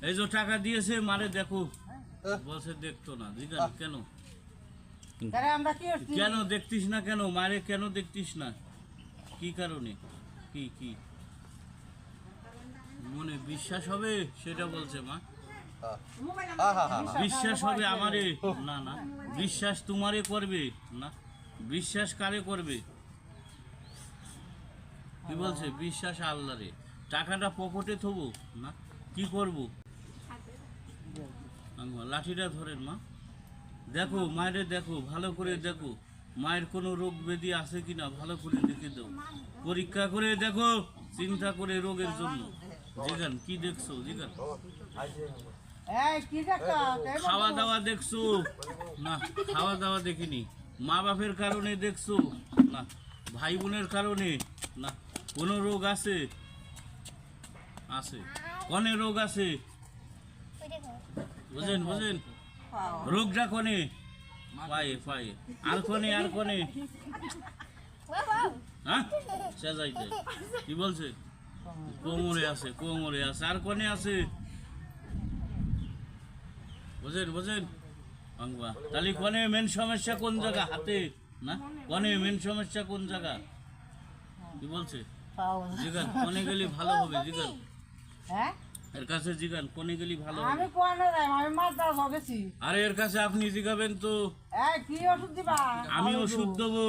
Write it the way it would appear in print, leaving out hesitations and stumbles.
এই যে টাকা দিয়েছে মারে দেখো বলছে দেখতো না জিজ্ঞান কেন কেন দেখতিস না কেন মারে কেন দেখতিস না কি কারণে কি কি মনে বিশ্বাস হবে সেটা বলছে মা বিশ্বাস হবে আমারে না না বিশ্বাস তোমারে করবে না বিশ্বাস কারে করবে কি বলছে বিশ্বাস আল্লাহরে টাকাটা পকেটে থবো না কি করব লাঠিটা ধরেন মা দেখো মায়ের দেখো ভালো করে দেখো মায়ের কোনো রোগ ব্যাধি আছে কিনা ভালো করে দেখে দাও পরীক্ষা করে দেখো চিন্তা করে রোগের জন্য জিগান কি দেখছো জিগান খাওয়া দাওয়া দেখছো না খাওয়া দাওয়া দেখিনি মা বাপের কারণে দেখছো না ভাই বোনের কারণে না কোনো রোগ আছে আছে কনে রোগ আছে বুঝেন বুঝেন রোগটা কনে পায়ে পায়ে আর কনে হ্যাঁ সেজাইতে কি বলছে কোমরে আছে আর কনে আছে বুঝেন বুঝেন বাংলা তাহলে কনে মেন সমস্যা কোন জায়গা হাতে না কনে মেন সমস্যা কোন জায়গা কি বলছে জিগান কোনে গেলে ভালো হবে জিগান এর কাছে জিগান কোনে গেলে ভালো হবে আমি কোনে যাই আমি মাদ্রাজ হবেছি আরে এর কাছে আপনি জিগাবেন তো কি ওষুধ দিবা আমি ওষুধ দেবো